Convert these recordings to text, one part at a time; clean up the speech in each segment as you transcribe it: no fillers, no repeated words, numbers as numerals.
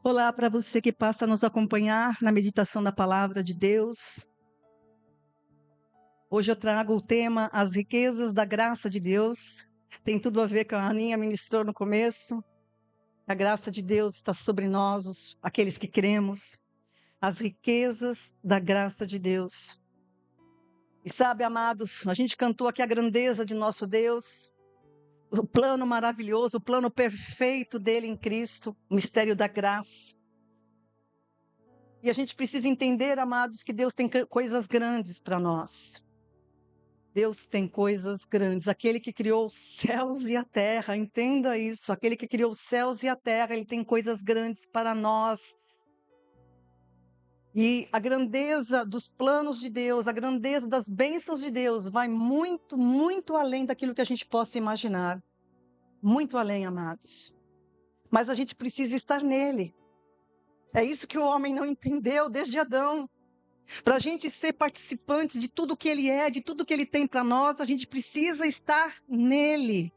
Olá para você que passa a nos acompanhar na meditação da palavra de Deus. Hoje eu trago o tema As riquezas da graça de Deus. Tem tudo a ver com a Aninha ministrou no começo. A graça de Deus está sobre nós, aqueles que cremos. As riquezas da graça de Deus. E sabe, amados, a gente cantou aqui a grandeza de nosso Deus, o plano maravilhoso, o plano perfeito dele em Cristo, o mistério da graça. E a gente precisa entender, amados, que Deus tem coisas grandes para nós. Deus tem coisas grandes. Aquele que criou os céus e a terra, entenda isso. Aquele que criou os céus e a terra, ele tem coisas grandes para nós. E a grandeza dos planos de Deus, a grandeza das bênçãos de Deus vai muito, muito além daquilo que a gente possa imaginar. Muito além, amados. Mas a gente precisa estar nele. É isso que o homem não entendeu desde Adão. Para a gente ser participantes de tudo que ele é, de tudo que ele tem para nós, a gente precisa estar nele.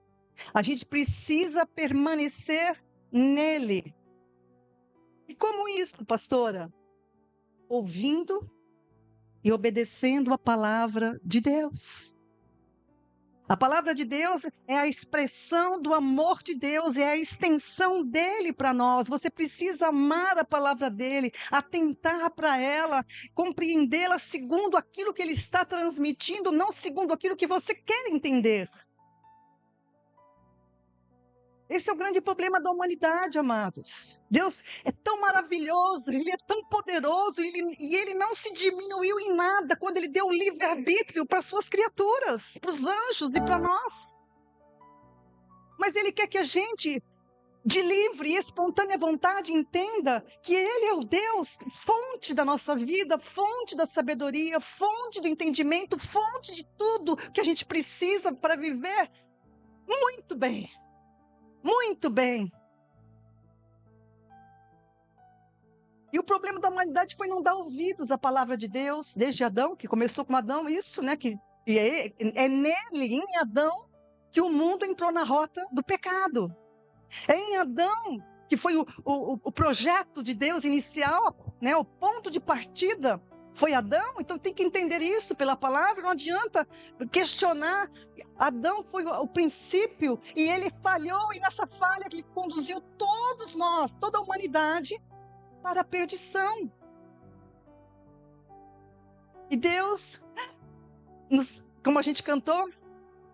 A gente precisa permanecer nele. E como isso, pastora? Ouvindo e obedecendo a palavra de Deus. A palavra de Deus é a expressão do amor de Deus, é a extensão dele para nós. Você precisa amar a palavra dele, atentar para ela, compreendê-la segundo aquilo que ele está transmitindo, não segundo aquilo que você quer entender. Esse é o grande problema da humanidade, amados. Deus é tão maravilhoso, ele é tão poderoso, e ele não se diminuiu em nada quando ele deu o livre-arbítrio para suas criaturas, para os anjos e para nós. Mas ele quer que a gente, de livre e espontânea vontade, entenda que ele é o Deus, fonte da nossa vida, fonte da sabedoria, fonte do entendimento, fonte de tudo que a gente precisa para viver muito bem. Muito bem. E o problema da humanidade foi não dar ouvidos à palavra de Deus, desde Adão, que começou com Adão, isso, né? É nele, em Adão, que o mundo entrou na rota do pecado. É em Adão que foi o projeto de Deus inicial, né? O ponto de partida foi Adão, então tem que entender isso pela palavra, não adianta questionar. Adão foi o princípio e ele falhou, e nessa falha ele conduziu todos nós, toda a humanidade, para a perdição. E Deus, como a gente cantou,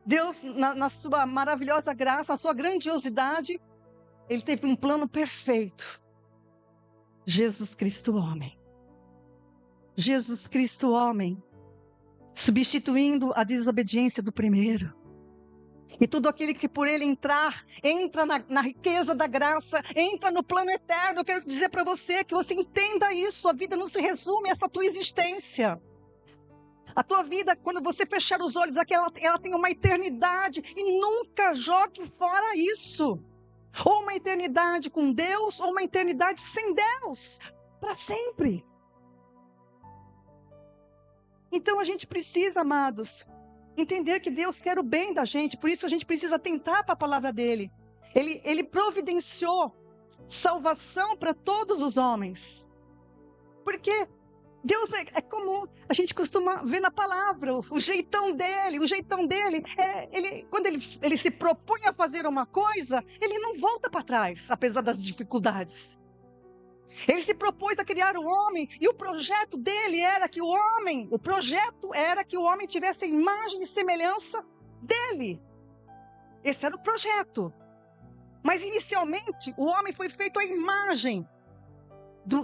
Deus na sua maravilhosa graça, na sua grandiosidade, ele teve um plano perfeito. Jesus Cristo homem. Jesus Cristo homem, substituindo a desobediência do primeiro. E tudo aquele que por ele entra na riqueza da graça, entra no plano eterno. Eu quero dizer para você que você entenda isso. A vida não se resume a essa tua existência. A tua vida, quando você fechar os olhos aqui, ela tem uma eternidade. E nunca jogue fora isso. Ou uma eternidade com Deus, ou uma eternidade sem Deus. Para sempre. Então a gente precisa, amados, entender que Deus quer o bem da gente. Por isso a gente precisa atentar para a palavra dele. Ele providenciou salvação para todos os homens. Porque Deus é como a gente costuma ver na palavra, o jeitão dele. O jeitão dele, quando ele se propõe a fazer uma coisa, ele não volta para trás, apesar das dificuldades. Ele se propôs a criar o homem, e o projeto dele era que o homem tivesse a imagem e semelhança dele. Esse era o projeto. Mas inicialmente, o homem foi feito à imagem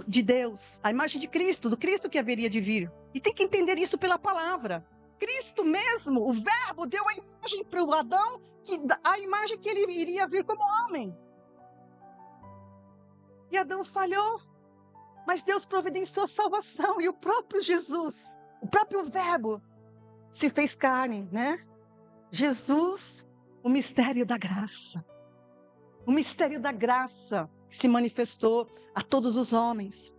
de Deus, a imagem de Cristo, do Cristo que haveria de vir. E tem que entender isso pela palavra. Cristo mesmo, o Verbo, deu a imagem para o Adão, a imagem que ele iria vir como homem. E Adão falhou, mas Deus providenciou salvação, e o próprio Jesus, o próprio Verbo, se fez carne, né? Jesus, o mistério da graça. O mistério da graça se manifestou a todos os homens.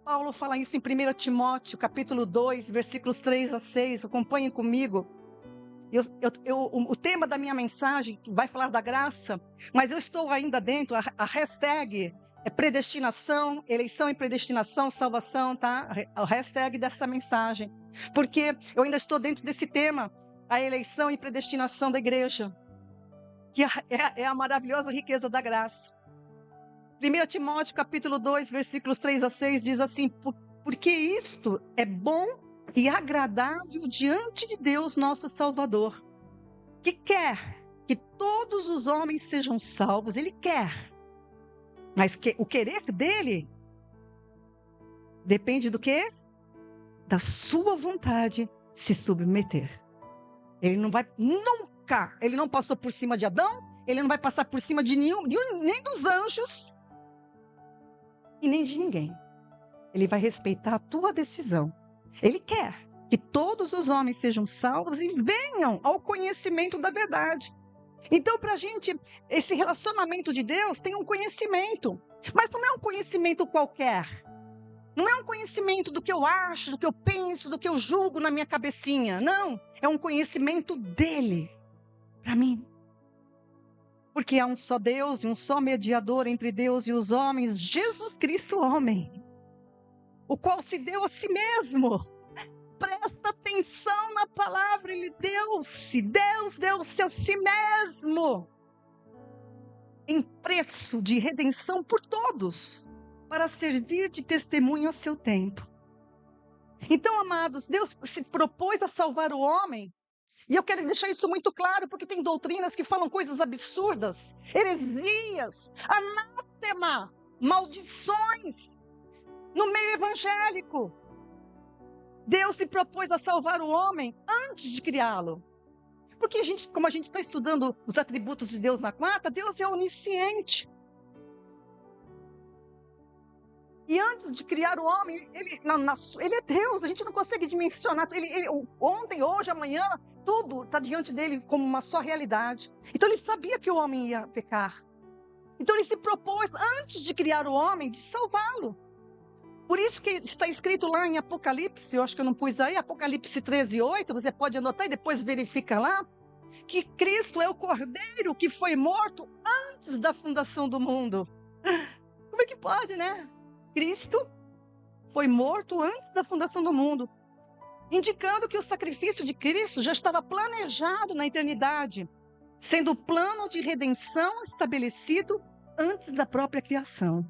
Paulo fala isso em 1 Timóteo, capítulo 2, versículos 3 a 6. Acompanhem comigo. O tema da minha mensagem vai falar da graça, mas eu estou ainda dentro, a hashtag É predestinação, eleição e predestinação, salvação, tá? O hashtag dessa mensagem. Porque eu ainda estou dentro desse tema, a eleição e predestinação da igreja, que é a maravilhosa riqueza da graça. 1 Timóteo capítulo 2, versículos 3 a 6 diz assim: porque isto é bom e agradável diante de Deus nosso Salvador, que quer que todos os homens sejam salvos. Ele quer. Mas o querer dele depende do quê? Da sua vontade se submeter. Ele não vai nunca, ele não passou por cima de Adão, ele não vai passar por cima de nenhum, nem dos anjos e nem de ninguém. Ele vai respeitar a tua decisão. Ele quer que todos os homens sejam salvos e venham ao conhecimento da verdade. Então, para a gente, esse relacionamento de Deus tem um conhecimento, mas não é um conhecimento qualquer. Não é um conhecimento do que eu acho, do que eu penso, do que eu julgo na minha cabecinha. Não, é um conhecimento dele, para mim. Porque há um só Deus e um só mediador entre Deus e os homens, Jesus Cristo, homem, o qual se deu a si mesmo. Presta atenção na palavra, ele deu-se a si mesmo, em preço de redenção por todos, para servir de testemunho a seu tempo. Então, amados, Deus se propôs a salvar o homem, e eu quero deixar isso muito claro, porque tem doutrinas que falam coisas absurdas, heresias, anátema, maldições, no meio evangélico. Deus se propôs a salvar o homem antes de criá-lo. Porque como a gente está estudando os atributos de Deus na quarta, Deus é onisciente. E antes de criar o homem, ele é Deus, a gente não consegue dimensionar. Ontem, hoje, amanhã, tudo está diante dele como uma só realidade. Então ele sabia que o homem ia pecar. Então ele se propôs, antes de criar o homem, de salvá-lo. Por isso que está escrito lá em Apocalipse, eu acho que eu não pus aí, Apocalipse 13:8, você pode anotar e depois verifica lá, que Cristo é o Cordeiro que foi morto antes da fundação do mundo. Como é que pode, né? Cristo foi morto antes da fundação do mundo, indicando que o sacrifício de Cristo já estava planejado na eternidade, sendo o plano de redenção estabelecido antes da própria criação.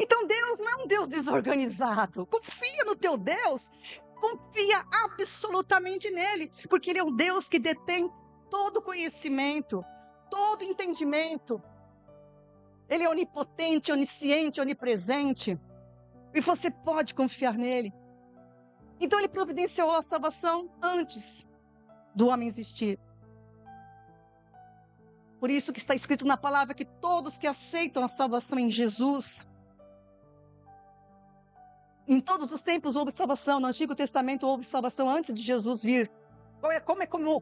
Então Deus não é um Deus desorganizado. Confia no teu Deus, confia absolutamente nele, porque ele é um Deus que detém todo conhecimento, todo entendimento. Ele é onipotente, onisciente, onipresente, e você pode confiar nele. Então ele providenciou a salvação antes do homem existir. Por isso que está escrito na palavra que todos que aceitam a salvação em Jesus, em todos os tempos houve salvação. No Antigo Testamento houve salvação antes de Jesus vir.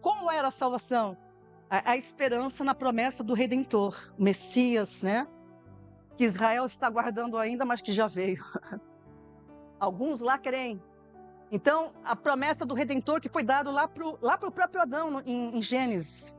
Como era a salvação? A esperança na promessa do Redentor, o Messias, né? Que Israel está aguardando ainda, mas que já veio. Alguns lá creem. Então, a promessa do Redentor que foi dado lá para o próprio Adão, em Gênesis.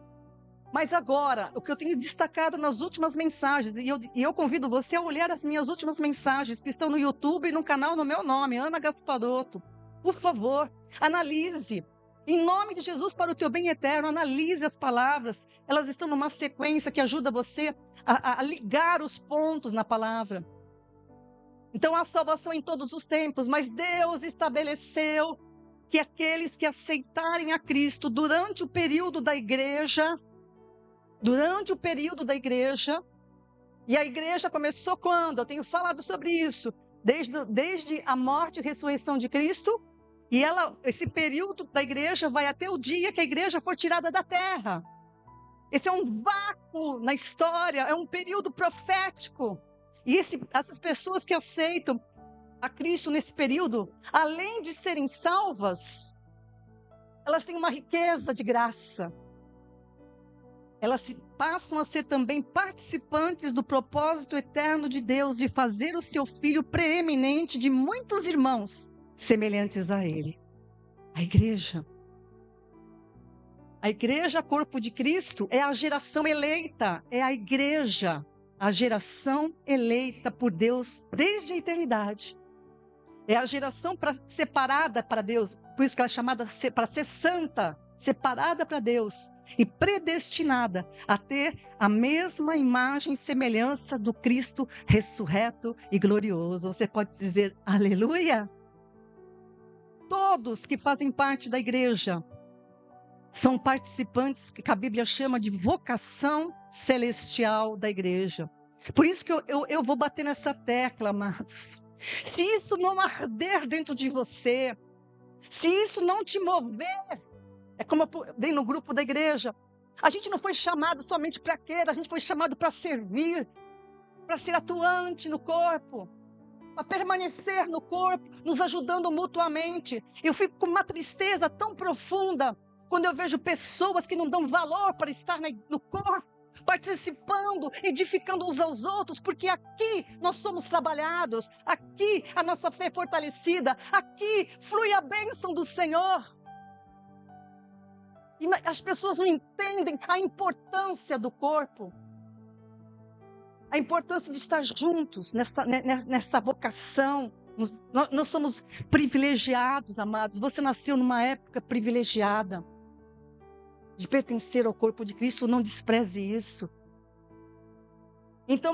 Mas agora, o que eu tenho destacado nas últimas mensagens, e eu convido você a olhar as minhas últimas mensagens que estão no YouTube e no canal no meu nome, Ana Gasparotto. Por favor, analise. Em nome de Jesus, para o teu bem eterno, analise as palavras. Elas estão numa sequência que ajuda você a ligar os pontos na palavra. Então, há salvação em todos os tempos, mas Deus estabeleceu que aqueles que aceitarem a Cristo durante o período da igreja, e a igreja começou quando? Eu tenho falado sobre isso, desde a morte e ressurreição de Cristo, e esse período da igreja vai até o dia que a igreja for tirada da terra. Esse é um vácuo na história, é um período profético. E essas pessoas que aceitam a Cristo nesse período, além de serem salvas, elas têm uma riqueza de graça. Elas passam a ser também participantes do propósito eterno de Deus de fazer o seu filho preeminente de muitos irmãos semelhantes a ele. A igreja, corpo de Cristo, é a geração eleita, é a igreja. a geração eleita por Deus desde a eternidade. É a geração separada para Deus, por isso que ela é chamada para ser santa, separada para Deus e predestinada a ter a mesma imagem e semelhança do Cristo ressurreto e glorioso. Você pode dizer aleluia? Todos que fazem parte da igreja são participantes que a Bíblia chama de vocação celestial da igreja. Por isso que eu vou bater nessa tecla, amados. Se isso não arder dentro de você, se isso não te mover, é como eu dei no grupo da igreja, a gente não foi chamado somente para quê? A gente foi chamado para servir, para ser atuante no corpo, para permanecer no corpo, nos ajudando mutuamente. Eu fico com uma tristeza tão profunda quando eu vejo pessoas que não dão valor para estar no corpo, participando, edificando uns aos outros, porque aqui nós somos trabalhados, aqui a nossa fé é fortalecida, aqui flui a bênção do Senhor. E as pessoas não entendem a importância do corpo, a importância de estar juntos nessa vocação. Nós somos privilegiados, amados. Você nasceu numa época privilegiada de pertencer ao corpo de Cristo, não despreze isso. Então,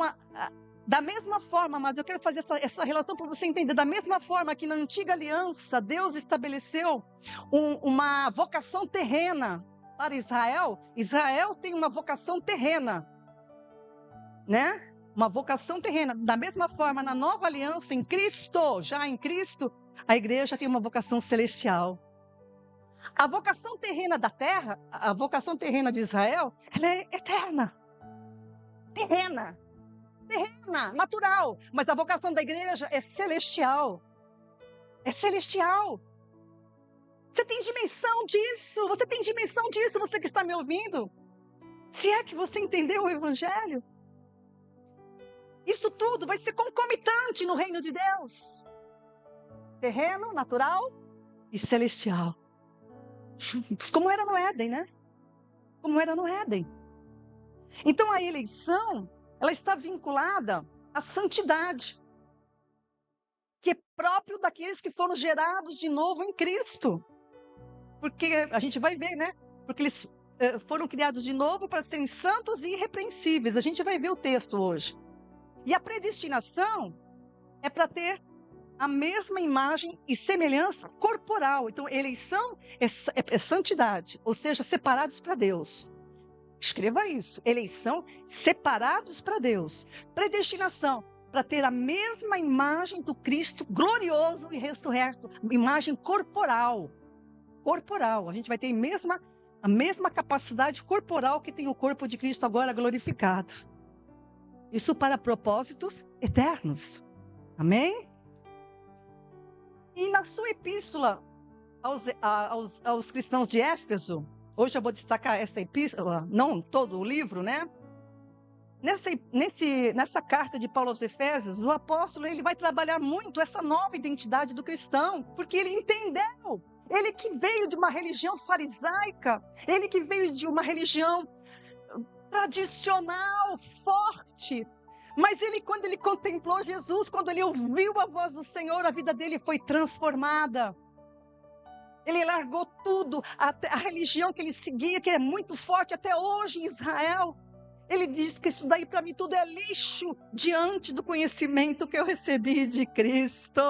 da mesma forma, mas eu quero fazer essa relação para você entender, da mesma forma que na antiga aliança, Deus estabeleceu uma vocação terrena para Israel. Israel tem uma vocação terrena, né? Uma vocação terrena. Da mesma forma, na nova aliança, em Cristo, já em Cristo, a igreja tem uma vocação celestial. A vocação terrena da terra, a vocação terrena de Israel, ela é eterna, terrena, natural. Mas a vocação da igreja é celestial. É celestial. Você tem dimensão disso? Você tem dimensão disso, você que está me ouvindo? Se é que você entendeu o Evangelho. Isso tudo vai ser concomitante no reino de Deus. Terreno, natural e celestial. Juntos, como era no Éden, né? Como era no Éden. Então a eleição, ela está vinculada à santidade, que é próprio daqueles que foram gerados de novo em Cristo. Porque a gente vai ver, né? Porque eles foram criados de novo para serem santos e irrepreensíveis. A gente vai ver o texto hoje. E a predestinação é para ter a mesma imagem e semelhança corporal. Então, eleição é santidade, ou seja, separados para Deus. Escreva isso. Eleição, separados para Deus. Predestinação, para ter a mesma imagem do Cristo glorioso e ressurreto. Imagem corporal. Corporal. A gente vai ter a mesma capacidade corporal que tem o corpo de Cristo agora glorificado. Isso para propósitos eternos. Amém? E na sua essa aos cristãos de Éfeso, hoje eu vou destacar essa epístola, não todo o livro, né? Nessa carta de Paulo aos Efésios, o apóstolo ele vai trabalhar muito essa nova identidade do cristão, porque ele entendeu. Ele que veio de uma religião farisaica, ele que veio de uma religião tradicional, forte. Mas quando ele contemplou Jesus, quando ele ouviu a voz do Senhor, a vida dele foi transformada. Ele largou tudo, a religião que ele seguia, que é muito forte até hoje em Israel. Ele diz que isso daí para mim tudo é lixo diante do conhecimento que eu recebi de Cristo.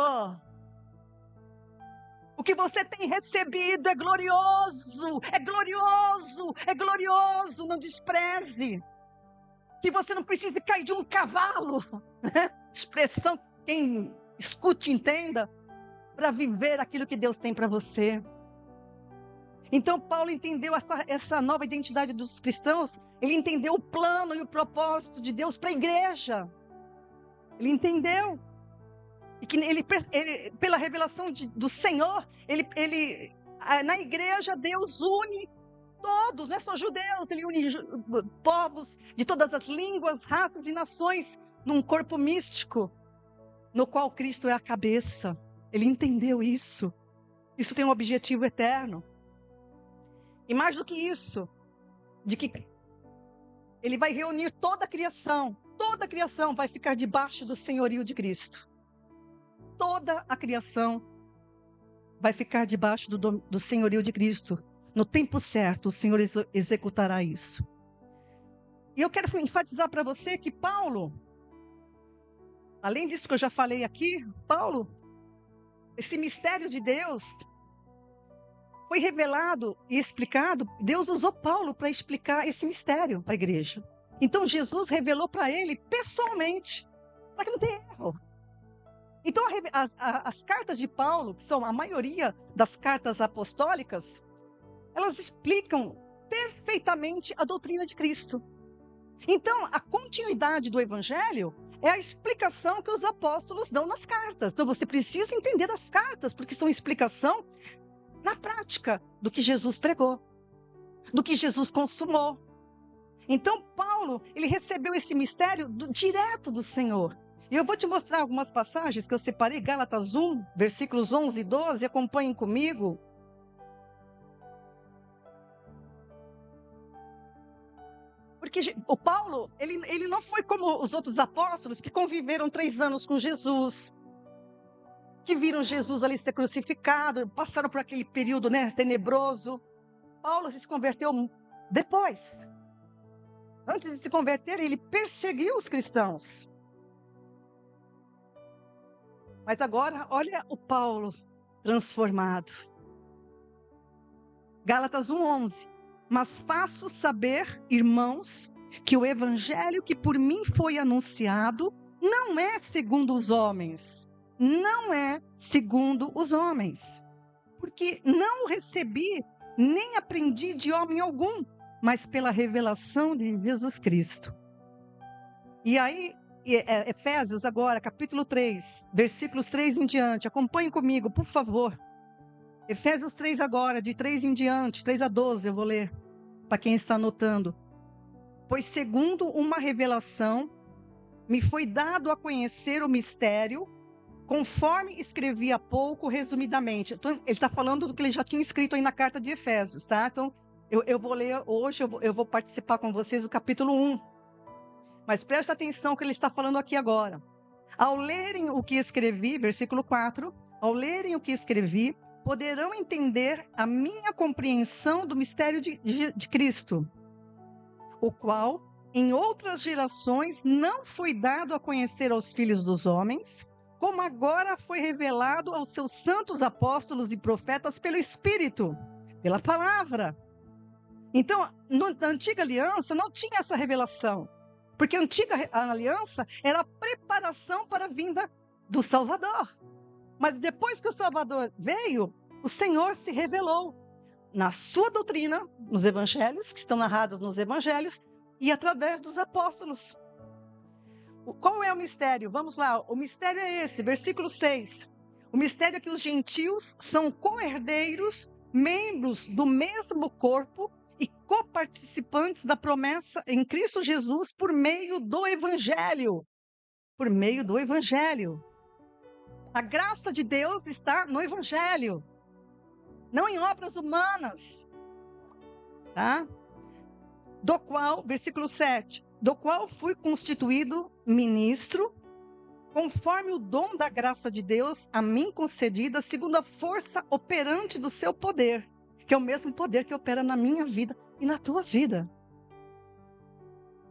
O que você tem recebido é glorioso, é glorioso, é glorioso, não despreze. Que você não precise cair de um cavalo, né? Expressão, quem escute entenda, para viver aquilo que Deus tem para você. Então Paulo entendeu essa nova identidade dos cristãos, ele entendeu o plano e o propósito de Deus para a igreja. Ele entendeu. E que ele pela revelação do Senhor, na igreja Deus une todos, não é só judeus, ele une povos de todas as línguas, raças e nações num corpo místico, no qual Cristo é a cabeça. Ele entendeu isso. Isso tem um objetivo eterno. E mais do que isso, de que ele vai reunir toda a criação, toda a criação vai ficar debaixo do senhorio de Cristo. Toda a criação vai ficar debaixo do senhorio de Cristo. No tempo certo, o Senhor executará isso. E eu quero enfatizar para você que Paulo, além disso que eu já falei aqui, Paulo, esse mistério de Deus foi revelado e explicado. Deus usou Paulo para explicar esse mistério para a igreja. Então Jesus revelou para ele pessoalmente, para que não tenha erro. Então as cartas de Paulo, que são a maioria das cartas apostólicas, elas explicam perfeitamente a doutrina de Cristo. Então, a continuidade do Evangelho é a explicação que os apóstolos dão nas cartas. Então, você precisa entender as cartas, porque são explicação na prática do que Jesus pregou, do que Jesus consumou. Então, Paulo, ele recebeu esse mistério direto do Senhor. E eu vou te mostrar algumas passagens que eu separei, Gálatas 1, versículos 11 e 12, acompanhem comigo. Porque o Paulo, ele não foi como os outros apóstolos que conviveram 3 anos com Jesus, que viram Jesus ali ser crucificado, passaram por aquele período, tenebroso. Paulo se converteu depois. Antes de se converter, ele perseguiu os cristãos. Mas agora, olha o Paulo transformado. Gálatas 1:11. Mas faço saber, irmãos, que o evangelho que por mim foi anunciado não é segundo os homens. Não é segundo os homens. Porque não o recebi, nem aprendi de homem algum, mas pela revelação de Jesus Cristo. E aí, Efésios agora, capítulo 3, versículos 3 em diante. Acompanhem comigo, por favor. Efésios 3 agora, de 3 em diante, 3 a 12, eu vou ler, para quem está anotando. Pois segundo uma revelação, me foi dado a conhecer o mistério, conforme escrevi há pouco, resumidamente. Então, ele está falando do que ele já tinha escrito aí na carta de Efésios, tá? Então, eu vou ler hoje, eu vou participar com vocês do capítulo 1. Mas presta atenção no que ele está falando aqui agora. Ao lerem o que escrevi, versículo 4, ao lerem o que escrevi, poderão entender a minha compreensão do mistério de Cristo, o qual, em outras gerações, não foi dado a conhecer aos filhos dos homens, como agora foi revelado aos seus santos apóstolos e profetas pelo Espírito, pela palavra. Então, na antiga aliança não tinha essa revelação, porque a antiga aliança era a preparação para a vinda do Salvador. Mas depois que o Salvador veio, o Senhor se revelou na sua doutrina, nos evangelhos, que estão narrados nos evangelhos, e através dos apóstolos. Qual é o mistério? Vamos lá, o mistério é esse, versículo 6. O mistério é que os gentios são co-herdeiros, membros do mesmo corpo e coparticipantes da promessa em Cristo Jesus por meio do evangelho. Por meio do evangelho. A graça de Deus está no evangelho, não em obras humanas. Tá? Do qual, versículo 7, do qual fui constituído ministro, conforme o dom da graça de Deus a mim concedida, segundo a força operante do seu poder, que é o mesmo poder que opera na minha vida e na tua vida.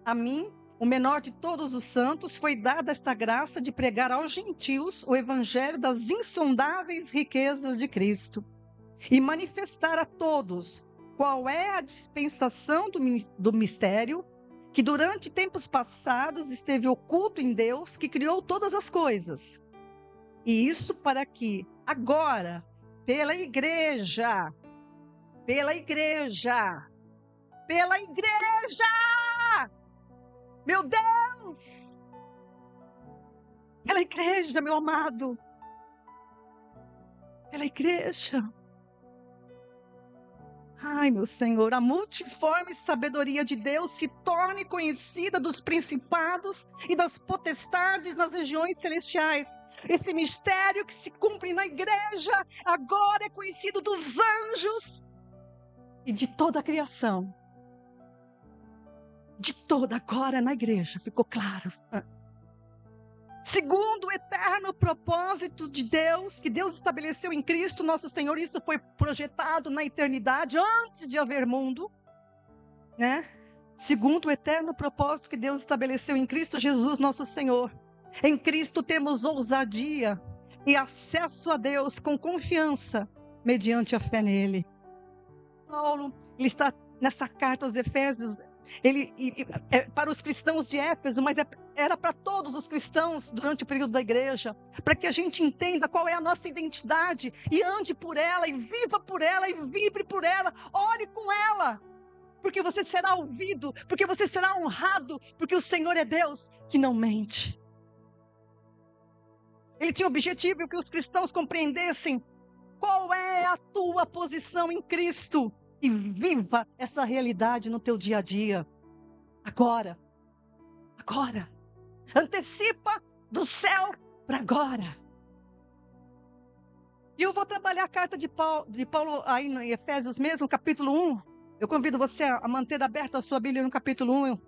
A mim, o menor de todos os santos, foi dada esta graça de pregar aos gentios o evangelho das insondáveis riquezas de Cristo e manifestar a todos qual é a dispensação do mistério que durante tempos passados esteve oculto em Deus, que criou todas as coisas. E isso para que agora, pela igreja, meu Deus! Pela igreja, meu amado. Pela igreja. Ai, meu Senhor, a multiforme sabedoria de Deus se torne conhecida dos principados e das potestades nas regiões celestiais. Esse mistério que se cumpre na igreja agora é conhecido dos anjos e de toda a criação. de toda agora na igreja, ficou claro. Segundo o eterno propósito de Deus, que Deus estabeleceu em Cristo nosso Senhor, isso foi projetado na eternidade, antes de haver mundo, né? Segundo o eterno propósito que Deus estabeleceu em Cristo Jesus nosso Senhor. Em Cristo temos ousadia e acesso a Deus com confiança, mediante a fé nele. Paulo, ele está nessa carta aos Efésios, é para os cristãos de Éfeso, mas era para todos os cristãos durante o período da igreja, para que a gente entenda qual é a nossa identidade e ande por ela, e viva por ela, e vibre por ela, ore com ela, porque você será ouvido, porque você será honrado, porque o Senhor é Deus que não mente. Ele tinha o objetivo que os cristãos compreendessem qual é a tua posição em Cristo e viva essa realidade no teu dia a dia. Agora. Antecipa do céu para agora. E eu vou trabalhar a carta de Paulo aí em Efésios mesmo, capítulo 1. Eu convido você a manter aberta a sua Bíblia no capítulo 1.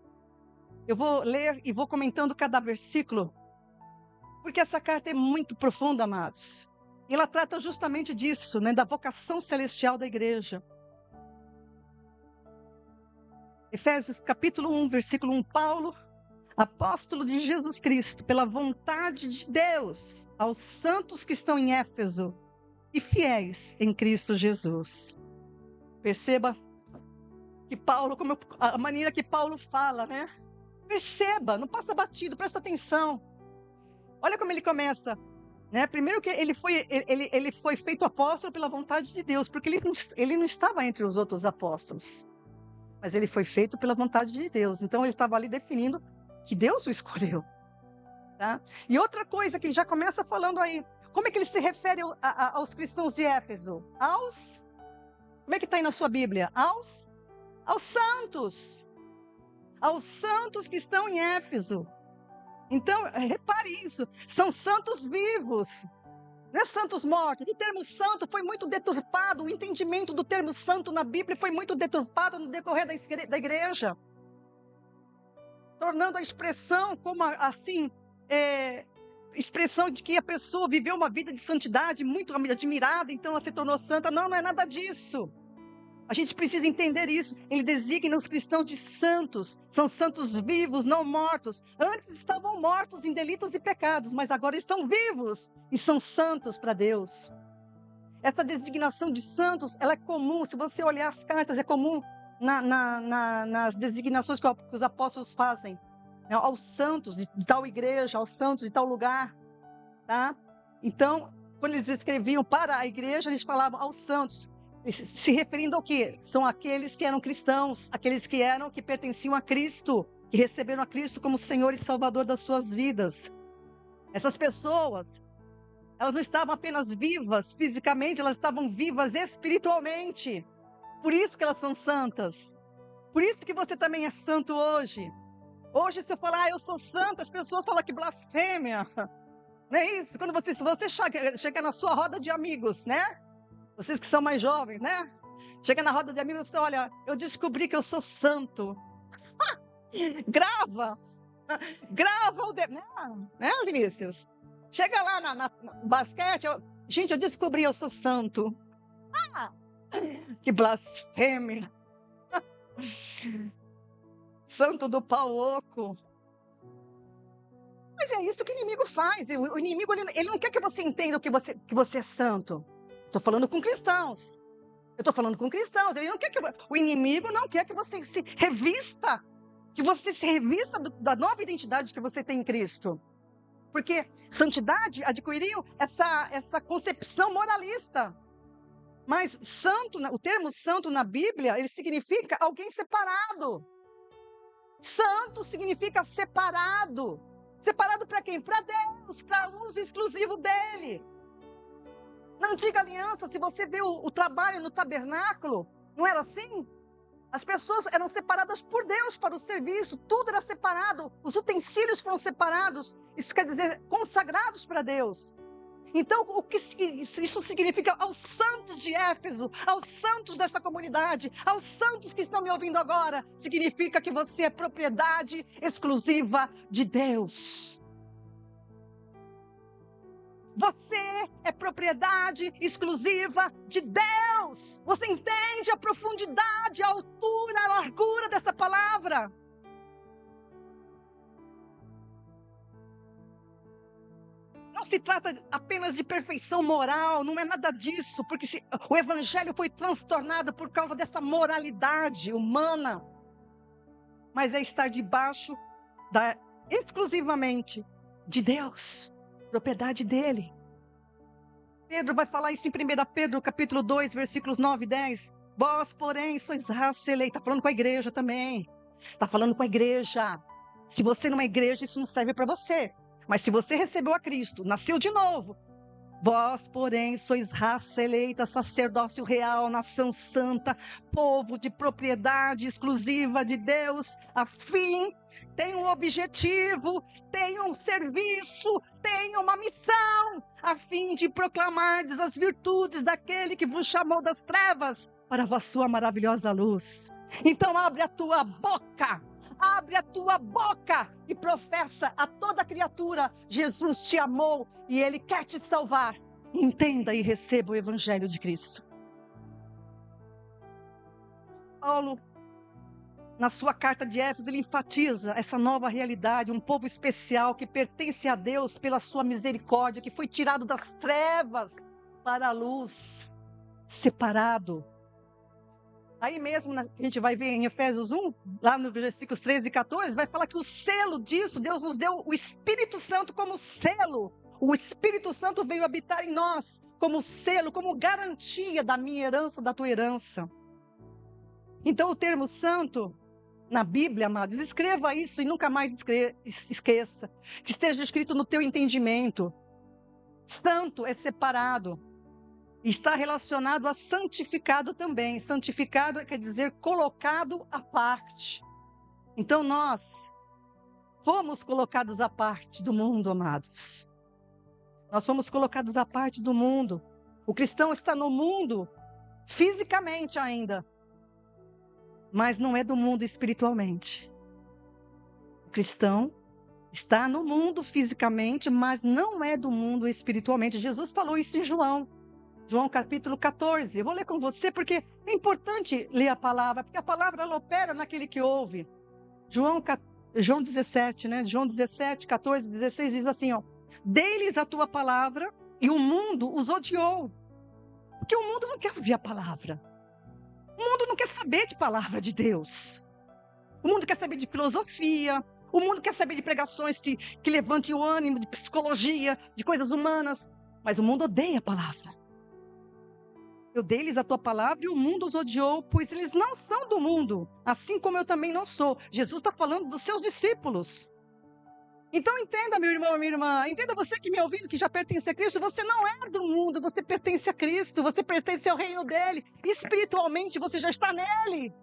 Eu vou ler e vou comentando cada versículo, porque essa carta é muito profunda, amados. E ela trata justamente disso, né, da vocação celestial da igreja. Efésios capítulo 1, versículo 1, Paulo, apóstolo de Jesus Cristo, pela vontade de Deus, aos santos que estão em Éfeso e fiéis em Cristo Jesus. Perceba que Paulo, a maneira que Paulo fala, né? Perceba, não passa batido, presta atenção. Olha como ele começa, né? Primeiro que ele foi feito apóstolo pela vontade de Deus, porque ele não estava entre os outros apóstolos, mas ele foi feito pela vontade de Deus. Então ele estava ali definindo que Deus o escolheu, tá? E outra coisa que ele já começa falando aí, como é que ele se refere aos cristãos de Éfeso? Como é que está aí na sua Bíblia? Aos santos que estão em Éfeso. Então, repare isso, são santos vivos, não é santos mortos. O termo santo foi muito deturpado, o entendimento do termo santo na Bíblia foi muito deturpado no decorrer da igreja, tornando a expressão como assim, expressão de que a pessoa viveu uma vida de santidade muito admirada, então ela se tornou santa. Não é nada disso. A gente precisa entender isso. Ele designa os cristãos de santos. São santos vivos, não mortos. Antes estavam mortos em delitos e pecados, mas agora estão vivos e são santos para Deus. Essa designação de santos, ela é comum. Se você olhar as cartas, é comum nas designações que os apóstolos fazem, né? Aos santos de tal igreja, aos santos de tal lugar, tá? Então, quando eles escreviam para a igreja, eles falavam aos santos. Se referindo ao quê? São aqueles que eram cristãos, aqueles que pertenciam a Cristo, que receberam a Cristo como Senhor e Salvador das suas vidas. Essas pessoas, elas não estavam apenas vivas fisicamente, elas estavam vivas espiritualmente. Por isso que elas são santas. Por isso que você também é santo hoje. Hoje, se eu falar, eu sou santa, as pessoas falam que blasfêmia. Não é isso? Quando você chegar na sua roda de amigos, né? Vocês que são mais jovens, né? Chega na roda de amigos e você, olha, eu descobri que eu sou santo. Grava o né, Vinícius? Chega lá no basquete, gente, eu descobri, eu sou santo. Que blasfêmia. Santo do pau oco. Mas é isso que o inimigo faz. O inimigo, ele não quer que você entenda que você é santo. Estou falando com cristãos. Ele não quer o inimigo não quer que você se revista, da nova identidade que você tem em Cristo. Porque santidade adquiriu essa concepção moralista. Mas santo, o termo santo na Bíblia, ele significa alguém separado. Santo significa separado. Separado para quem? Para Deus, para uso exclusivo dele. Na antiga aliança, se você vê o trabalho no tabernáculo, não era assim? As pessoas eram separadas por Deus para o serviço, tudo era separado, os utensílios foram separados, isso quer dizer consagrados para Deus. Então, o que isso significa aos santos de Éfeso, aos santos dessa comunidade, aos santos que estão me ouvindo agora? Significa que você é propriedade exclusiva de Deus. Você é propriedade exclusiva de Deus. Você entende a profundidade, a altura, a largura dessa palavra? Não se trata apenas de perfeição moral, não é nada disso, porque o evangelho foi transtornado por causa dessa moralidade humana. Mas é estar debaixo exclusivamente de Deus, propriedade dele. Pedro vai falar isso em 1 Pedro, capítulo 2, versículos 9 e 10. Vós, porém, sois raça eleita. Está falando com a igreja também. Está falando com a igreja. Se você não é igreja, isso não serve para você. Mas se você recebeu a Cristo, nasceu de novo. Vós, porém, sois raça eleita, sacerdócio real, nação santa, povo de propriedade exclusiva de Deus, a fim, tem um objetivo, tem um serviço, tem uma missão, a fim de proclamardes as virtudes daquele que vos chamou das trevas para a sua maravilhosa luz. Então abre a tua boca e professa a toda criatura: Jesus te amou e Ele quer te salvar. Entenda e receba o Evangelho de Cristo. Paulo, na sua carta de Éfeso, ele enfatiza essa nova realidade, um povo especial que pertence a Deus pela sua misericórdia, que foi tirado das trevas para a luz, separado. Aí mesmo, a gente vai ver em Efésios 1, lá no versículos 13 e 14, vai falar que o selo disso, Deus nos deu o Espírito Santo como selo. O Espírito Santo veio habitar em nós como selo, como garantia da minha herança, da tua herança. Então o termo santo, na Bíblia, amados, escreva isso e nunca mais esqueça. Que esteja escrito no teu entendimento. Santo é separado. Está relacionado a santificado também. Santificado quer dizer colocado à parte. Então nós fomos colocados à parte do mundo, amados. Nós fomos colocados à parte do mundo. O cristão está no mundo, fisicamente ainda, mas não é do mundo espiritualmente. O cristão está no mundo fisicamente, mas não é do mundo espiritualmente. Jesus falou isso em João capítulo 14, eu vou ler com você porque é importante ler a palavra, porque a palavra ela opera naquele que ouve. João 17, né? João 17, 14, 16 diz assim, ó: dei-lhes a tua palavra e o mundo os odiou. Porque o mundo não quer ouvir a palavra. O mundo não quer saber de palavra de Deus. O mundo quer saber de filosofia. O mundo quer saber de pregações que levantem o ânimo, de psicologia, de coisas humanas. Mas o mundo odeia a palavra. Eu dei-lhes a tua palavra e o mundo os odiou, pois eles não são do mundo, assim como eu também não sou. Jesus está falando dos seus discípulos. Então entenda, meu irmão, minha irmã, entenda você que me ouvindo, que já pertence a Cristo, você não é do mundo, você pertence a Cristo, você pertence ao reino dele. Espiritualmente você já está nele.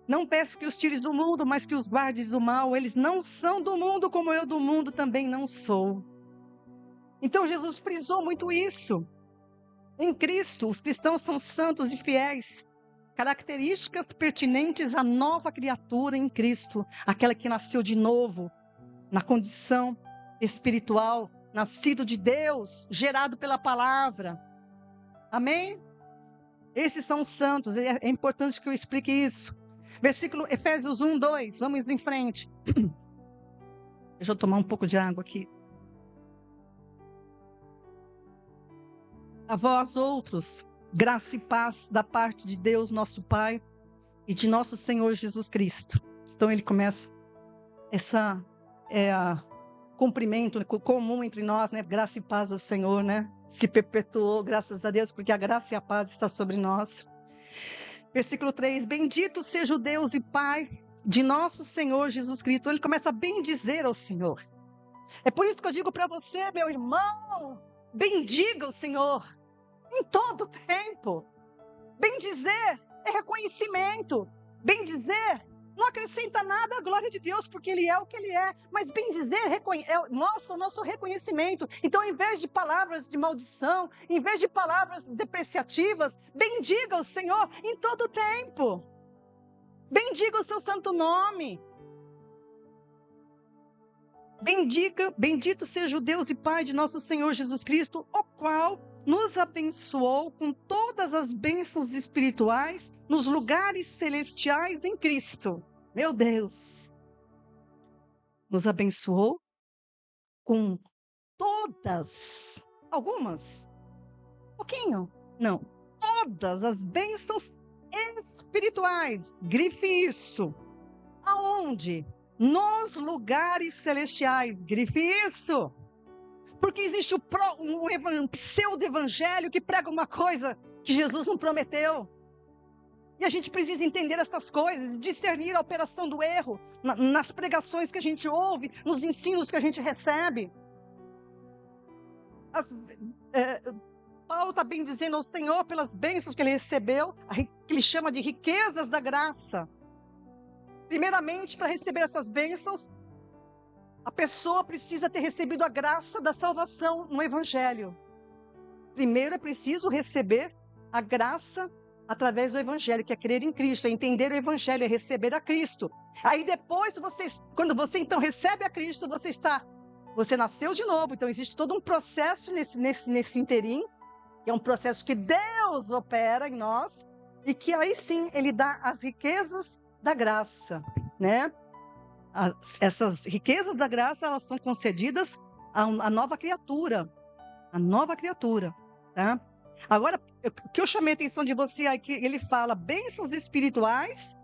Não peço que os tires do mundo, mas que os guardes do mal. Eles não são do mundo, como eu do mundo também não sou. Então Jesus frisou muito isso. Em Cristo, os cristãos são santos e fiéis. Características pertinentes à nova criatura em Cristo. Aquela que nasceu de novo, na condição espiritual, nascido de Deus, gerado pela palavra. Amém? Esses são os santos, é importante que eu explique isso. Versículo Efésios 1, 2, vamos em frente. Deixa eu tomar um pouco de água aqui. A vós outros, graça e paz da parte de Deus, nosso Pai, e de nosso Senhor Jesus Cristo. Então ele começa, essa cumprimento comum entre nós, né? Graça e paz ao Senhor, né? Se perpetuou, graças a Deus, porque a graça e a paz está sobre nós. Versículo 3, bendito seja o Deus e Pai de nosso Senhor Jesus Cristo. Então ele começa a bendizer ao Senhor. É por isso que eu digo para você, meu irmão, bendiga o Senhor. Em todo tempo. Bem dizer é reconhecimento. Bem dizer Não acrescenta nada à glória de Deus, porque Ele é o que Ele é. Mas bem dizer mostra o nosso reconhecimento. Então, em vez de palavras de maldição, em vez de palavras depreciativas, bendiga o Senhor em todo o tempo. Bendiga o seu santo nome. Bendito seja o Deus e Pai de nosso Senhor Jesus Cristo, o qual nos abençoou com todas as bênçãos espirituais nos lugares celestiais em Cristo. Meu Deus! Nos abençoou com todas, algumas, pouquinho, não, todas as bênçãos espirituais. Grife isso. Aonde? Nos lugares celestiais. Grife isso. Porque existe um pseudo-evangelho que prega uma coisa que Jesus não prometeu. E a gente precisa entender estas coisas, discernir a operação do erro nas pregações que a gente ouve, nos ensinos que a gente recebe. Paulo está bem dizendo ao Senhor pelas bênçãos que ele recebeu, que ele chama de riquezas da graça. Primeiramente, para receber essas bênçãos, a pessoa precisa ter recebido a graça da salvação no Evangelho. Primeiro é preciso receber a graça através do Evangelho, que é crer em Cristo, é entender o Evangelho, é receber a Cristo. Aí depois, quando você então recebe a Cristo, você nasceu de novo. Então existe todo um processo nesse interim, que é um processo que Deus opera em nós, e que aí sim Ele dá as riquezas da graça, né? Essas riquezas da graça, elas são concedidas à nova criatura, tá? Agora, o que eu chamei a atenção de você é que ele fala bênçãos espirituais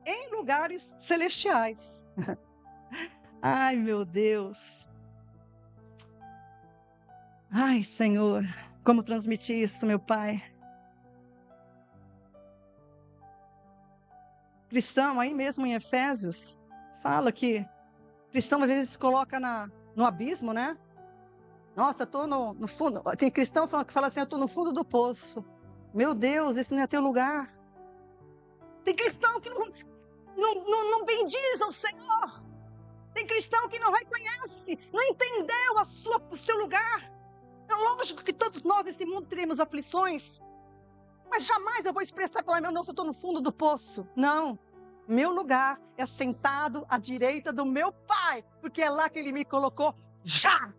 em lugares celestiais. Ai, meu Deus. Ai, Senhor, como transmitir isso, meu Pai? Cristão, aí mesmo em Efésios, fala que cristão às vezes se coloca no abismo, né? Nossa, eu estou no fundo. Tem cristão que fala assim, eu estou no fundo do poço. Meu Deus, esse não é teu lugar. Tem cristão que não bendiz ao Senhor. Tem cristão que não reconhece, não entendeu o seu lugar. É lógico que todos nós nesse mundo teremos aflições. Mas jamais eu vou expressar para meu Deus, eu estou no fundo do poço. Não. Meu lugar é sentado à direita do meu Pai, porque é lá que Ele me colocou já.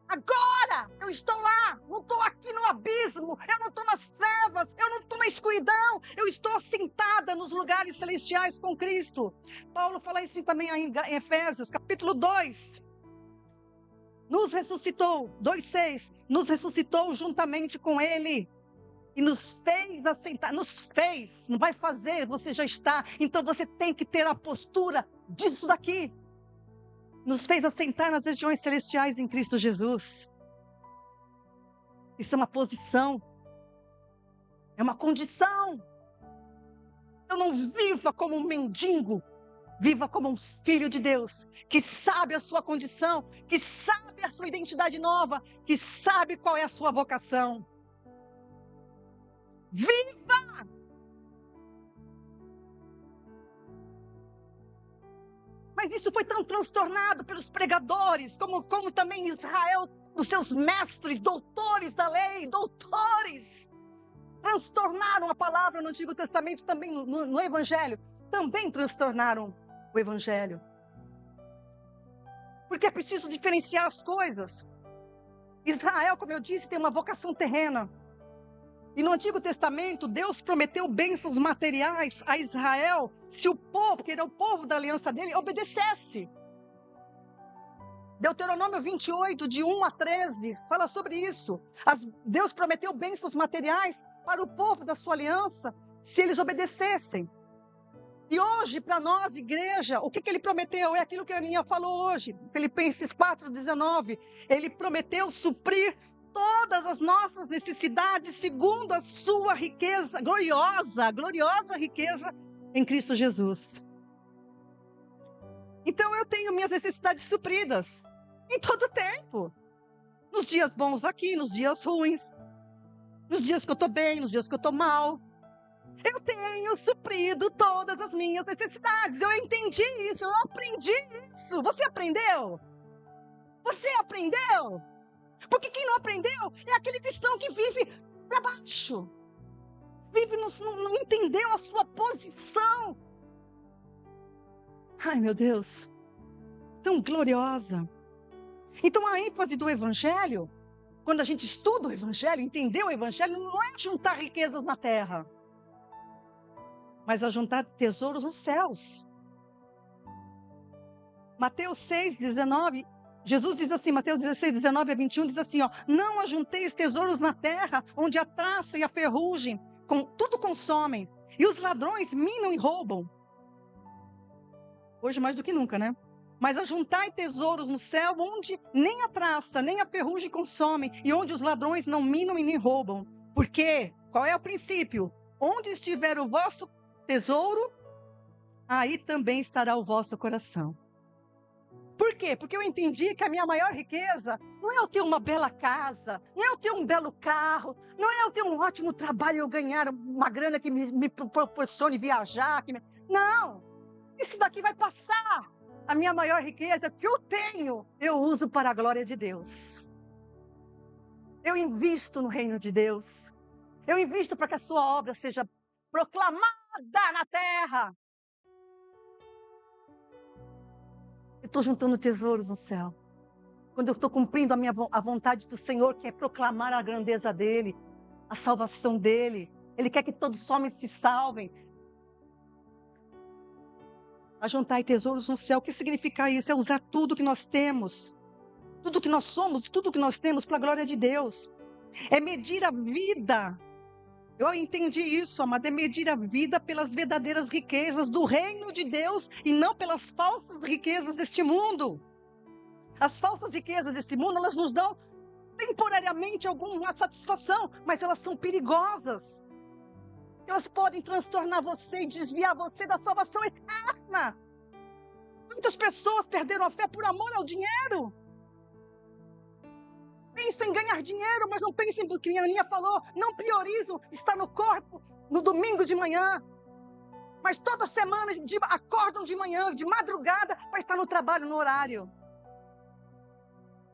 Agora eu estou lá, não estou aqui no abismo, eu não estou nas trevas, eu não estou na escuridão, eu estou assentada nos lugares celestiais com Cristo. Paulo fala isso também em Efésios, capítulo 2. Nos ressuscitou, 2:6, nos ressuscitou juntamente com Ele. E nos fez assentar, não vai fazer, você já está. Então você tem que ter a postura disso daqui. Nos fez assentar nas regiões celestiais em Cristo Jesus. Isso é uma posição. É uma condição. Eu não viva como um mendigo. Viva como um filho de Deus, que sabe a sua condição, que sabe a sua identidade nova, que sabe qual é a sua vocação. Viva! Mas isso foi tão transtornado pelos pregadores, como também Israel, os seus mestres, doutores da lei, transtornaram a palavra no Antigo Testamento, também no Evangelho, também transtornaram o Evangelho. Porque é preciso diferenciar as coisas. Israel, como eu disse, tem uma vocação terrena. E no Antigo Testamento, Deus prometeu bênçãos materiais a Israel se o povo, que era o povo da aliança dele, obedecesse. Deuteronômio 28, de 1 a 13, fala sobre isso. Deus prometeu bênçãos materiais para o povo da sua aliança se eles obedecessem. E hoje, para nós, igreja, o que Ele prometeu? É aquilo que a Aninha falou hoje, Filipenses 4:19. Ele prometeu suprir todas as nossas necessidades segundo a sua riqueza, gloriosa riqueza em Cristo Jesus. Então eu tenho minhas necessidades supridas em todo tempo. Nos dias bons aqui, nos dias ruins. Nos dias que eu estou bem, nos dias que eu estou mal. Eu tenho suprido todas as minhas necessidades. Eu entendi isso, eu aprendi isso. Você aprendeu? Você aprendeu? Porque quem não aprendeu é aquele cristão que vive para baixo. Vive, não entendeu a sua posição. Ai, meu Deus. Tão gloriosa. Então a ênfase do Evangelho, quando a gente estuda o Evangelho, entendeu o Evangelho, não é juntar riquezas na terra, mas a juntar tesouros nos céus. Mateus 6:19, Jesus diz assim, Mateus 16:19-21, diz assim, não ajunteis tesouros na terra, onde a traça e a ferrugem tudo consomem, e os ladrões minam e roubam. Hoje mais do que nunca, né? Mas ajuntai tesouros no céu, onde nem a traça, nem a ferrugem consomem, e onde os ladrões não minam e nem roubam. Porque, qual é o princípio? Onde estiver o vosso tesouro, aí também estará o vosso coração. Por quê? Porque eu entendi que a minha maior riqueza não é eu ter uma bela casa, não é eu ter um belo carro, não é eu ter um ótimo trabalho e eu ganhar uma grana que me proporcione viajar. Não! Isso daqui vai passar. A minha maior riqueza que eu tenho, eu uso para a glória de Deus. Eu invisto no reino de Deus. Eu invisto para que a sua obra seja proclamada na terra. Eu estou juntando tesouros no céu. Quando eu estou cumprindo a vontade do Senhor, que é proclamar a grandeza dEle, a salvação dEle. Ele quer que todos os homens se salvem. Ajuntai tesouros no céu. O que significa isso? É usar tudo que nós temos, tudo que nós somos, tudo que nós temos para a glória de Deus. É medir a vida. Eu entendi isso, amado. É medir a vida pelas verdadeiras riquezas do reino de Deus e não pelas falsas riquezas deste mundo. As falsas riquezas desse mundo, elas nos dão temporariamente alguma satisfação, mas elas são perigosas. Elas podem transtornar você e desviar você da salvação eterna. Muitas pessoas perderam a fé por amor ao dinheiro. Pensam em ganhar dinheiro, mas não pensem, porque a Aninha falou, não priorizam estar no corpo no domingo de manhã. Mas toda semana acordam de manhã, de madrugada, para estar no trabalho, no horário.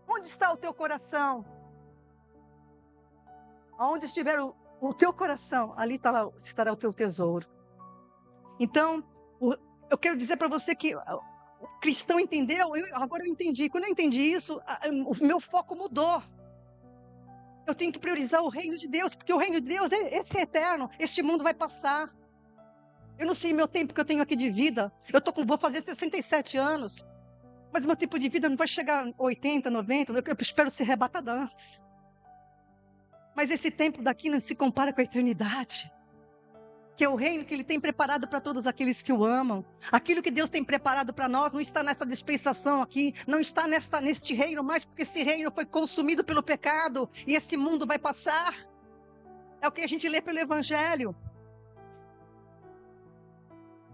Onde está o teu coração? Aonde estiver o teu coração, ali estará o teu tesouro. Então, eu quero dizer para você que o cristão entendeu, agora eu entendi. Quando eu entendi isso, o meu foco mudou. Eu tenho que priorizar o reino de Deus, porque o reino de Deus, esse é eterno, este mundo vai passar. Eu não sei meu tempo que eu tenho aqui de vida, vou fazer 67 anos, mas meu tempo de vida não vai chegar a 80, 90, eu espero ser arrebatada antes. Mas esse tempo daqui não se compara com a eternidade, que é o reino que Ele tem preparado para todos aqueles que o amam. Aquilo que Deus tem preparado para nós não está nessa dispensação aqui, não está neste reino mais, porque esse reino foi consumido pelo pecado e esse mundo vai passar. É o que a gente lê pelo Evangelho.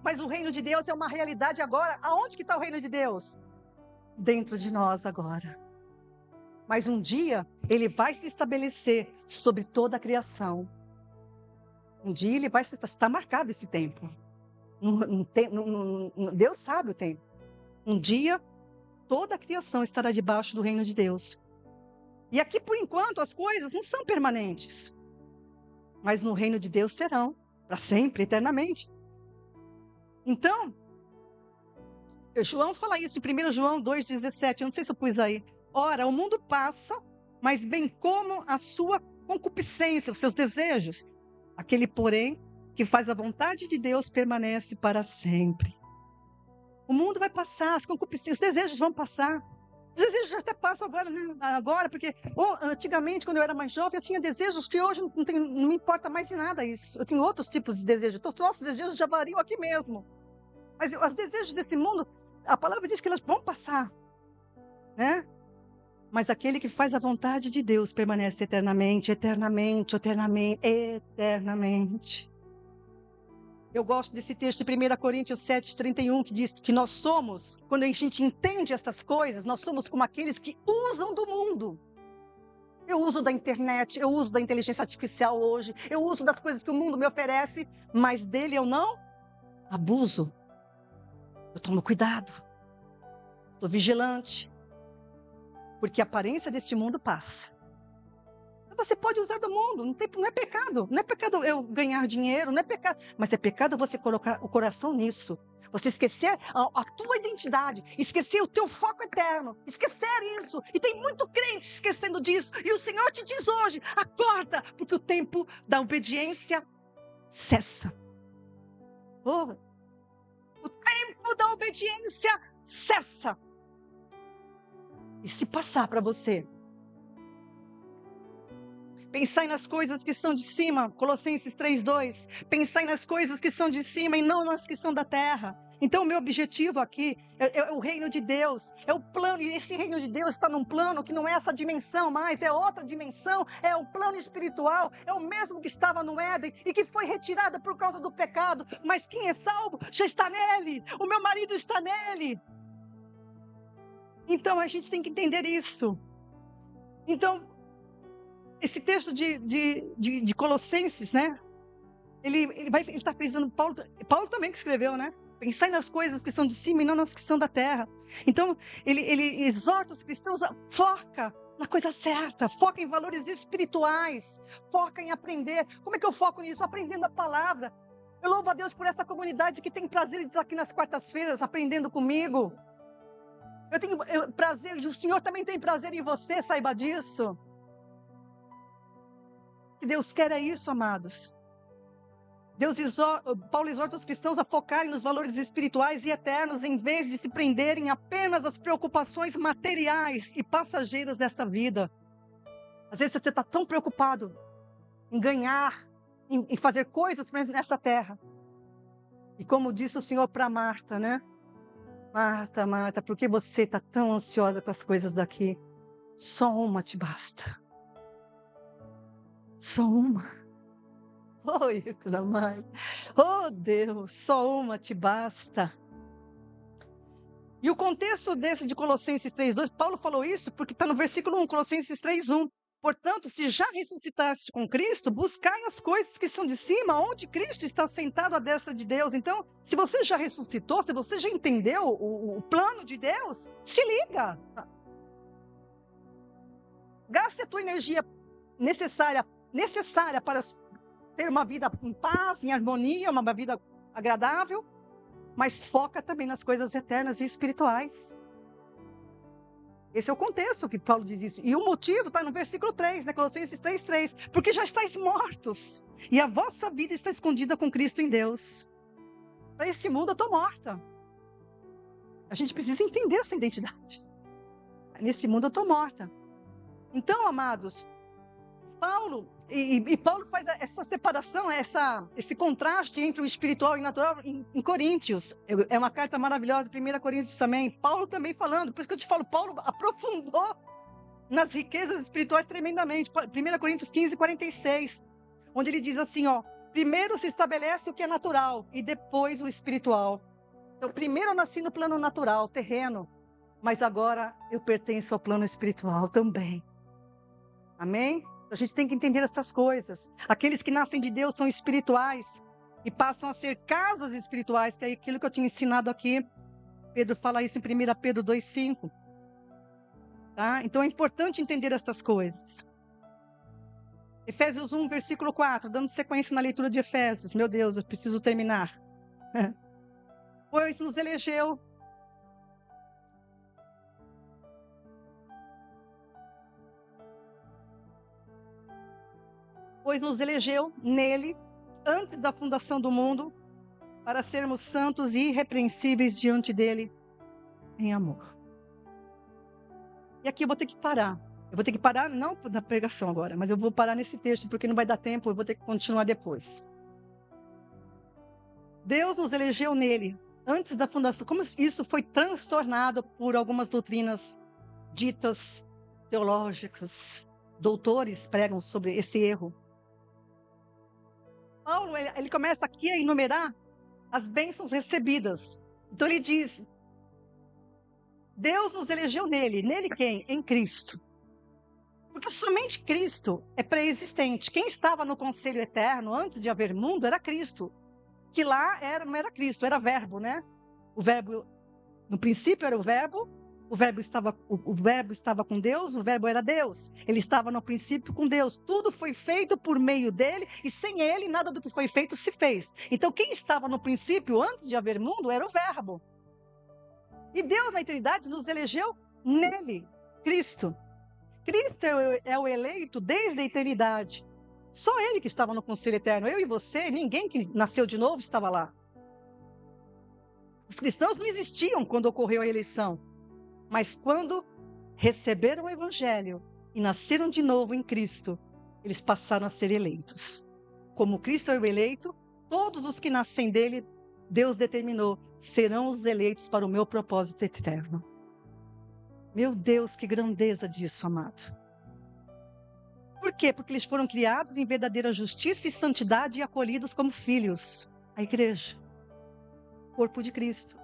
Mas o reino de Deus é uma realidade agora. Aonde que está o reino de Deus? Dentro de nós agora. Mas um dia Ele vai se estabelecer sobre toda a criação. Um dia Ele vai estar marcado esse tempo. Deus sabe o tempo. Um dia toda a criação estará debaixo do reino de Deus. E aqui por enquanto as coisas não são permanentes. Mas no reino de Deus serão. Para sempre, eternamente. Então, João fala isso em 1 João 2,17. Eu não sei se eu pus aí. Ora, o mundo passa, mas bem como a sua concupiscência, os seus desejos. Aquele, porém, que faz a vontade de Deus permanece para sempre. O mundo vai passar, as concupiscências, os desejos vão passar. Os desejos já até passam agora, né? Agora, porque antigamente, quando eu era mais jovem, eu tinha desejos que hoje não me importa mais em nada isso. Eu tenho outros tipos de desejos. Então, os nossos desejos já variam aqui mesmo. Mas os desejos desse mundo, a palavra diz que elas vão passar, né? Mas aquele que faz a vontade de Deus permanece eternamente, eternamente, eternamente, eternamente. Eu gosto desse texto de 1 Coríntios 7:31, que diz que nós somos, quando a gente entende estas coisas, nós somos como aqueles que usam do mundo. Eu uso da internet, eu uso da inteligência artificial hoje, eu uso das coisas que o mundo me oferece, mas dele eu não abuso. Eu tomo cuidado, estou vigilante, porque a aparência deste mundo passa. Você pode usar do mundo, não é pecado. Não é pecado eu ganhar dinheiro, não é pecado. Mas é pecado você colocar o coração nisso. Você esquecer a tua identidade, esquecer o teu foco eterno, esquecer isso. E tem muito crente esquecendo disso. E o Senhor te diz hoje, acorda, porque o tempo da obediência cessa. Oh, o tempo da obediência cessa. E se passar para você, pensai nas coisas que são de cima, Colossenses 3:2. Pensai nas coisas que são de cima e não nas que são da terra. Então o meu objetivo aqui é o reino de Deus, é o plano, e esse reino de Deus está num plano que não é essa dimensão mais, é outra dimensão, é o plano espiritual, é o mesmo que estava no Éden e que foi retirado por causa do pecado, mas quem é salvo já está nele, o meu marido está nele. Então a gente tem que entender isso. Então, esse texto de Colossenses, né? Ele está frisando, Paulo também que escreveu, né? Pensai nas coisas que são de cima e não nas que são da terra. Então, ele exorta os cristãos a foca na coisa certa, foca em valores espirituais, foca em aprender. Como é que eu foco nisso? Aprendendo a palavra. Eu louvo a Deus por essa comunidade que tem prazer de estar aqui nas quartas-feiras aprendendo comigo. Eu tenho prazer, e o Senhor também tem prazer em você, saiba disso. Que Deus quer é isso, amados. Paulo exorta os cristãos a focarem nos valores espirituais e eternos, em vez de se prenderem apenas às preocupações materiais e passageiras desta vida. Às vezes você está tão preocupado em ganhar, em fazer coisas nessa terra. E como disse o Senhor para Marta, né? Marta, Marta, por que você está tão ansiosa com as coisas daqui? Só uma te basta. Só uma. Oi, mãe. Oh, Deus, só uma te basta. E o contexto desse de Colossenses 3:2, Paulo falou isso porque está no versículo 1, Colossenses 3:1. Portanto, se já ressuscitaste com Cristo, buscai as coisas que são de cima, onde Cristo está sentado à destra de Deus. Então, se você já ressuscitou, se você já entendeu o plano de Deus, se liga. Gaste a tua energia necessária para ter uma vida em paz, em harmonia, uma vida agradável, mas foca também nas coisas eternas e espirituais. Esse é o contexto que Paulo diz isso. E o motivo está no versículo 3, né? Colossenses 3:3. Porque já estáis mortos, e a vossa vida está escondida com Cristo em Deus. Para este mundo eu estou morta. A gente precisa entender essa identidade. Nesse mundo eu estou morta. Então, amados, Paulo faz essa separação, esse contraste entre o espiritual e o natural em Coríntios. É uma carta maravilhosa, 1 Coríntios também. Paulo também falando, por isso que eu te falo, Paulo aprofundou nas riquezas espirituais tremendamente. 1 Coríntios 15:46, onde ele diz assim, ó, primeiro se estabelece o que é natural e depois o espiritual. Então, primeiro eu nasci no plano natural, terreno, mas agora eu pertenço ao plano espiritual também. Amém? A gente tem que entender essas coisas. Aqueles que nascem de Deus são espirituais e passam a ser casas espirituais, que é aquilo que eu tinha ensinado aqui. Pedro fala isso em 1 Pedro 2:5. Tá? Então é importante entender essas coisas. Efésios 1, versículo 4, dando sequência na leitura de Efésios. Meu Deus, eu preciso terminar. Pois nos elegeu nele, antes da fundação do mundo, para sermos santos e irrepreensíveis diante dele, em amor. E aqui eu vou ter que parar. Eu vou ter que parar, não na pregação agora, mas eu vou parar nesse texto, porque não vai dar tempo, eu vou ter que continuar depois. Deus nos elegeu nele, antes da fundação. Como isso foi transtornado por algumas doutrinas ditas teológicas. Doutores pregam sobre esse erro. Paulo, ele começa aqui a enumerar as bênçãos recebidas. Então ele diz, Deus nos elegeu nele. Nele quem? Em Cristo. Porque somente Cristo é pré-existente. Quem estava no conselho eterno antes de haver mundo era Cristo. Que lá não era Cristo, era verbo, né? O verbo, no princípio era o verbo estava com Deus, o verbo era Deus. Ele estava no princípio com Deus. Tudo foi feito por meio dele e sem ele nada do que foi feito se fez. Então quem estava no princípio antes de haver mundo era o verbo. E Deus na eternidade nos elegeu nele, Cristo. Cristo é o eleito desde a eternidade. Só ele que estava no conselho eterno. Eu e você, ninguém que nasceu de novo estava lá. Os cristãos não existiam quando ocorreu a eleição. Mas quando receberam o evangelho e nasceram de novo em Cristo, eles passaram a ser eleitos. Como Cristo é o eleito, todos os que nascem dele, Deus determinou, serão os eleitos para o meu propósito eterno. Meu Deus, que grandeza disso, amado. Por quê? Porque eles foram criados em verdadeira justiça e santidade e acolhidos como filhos. A igreja, corpo de Cristo.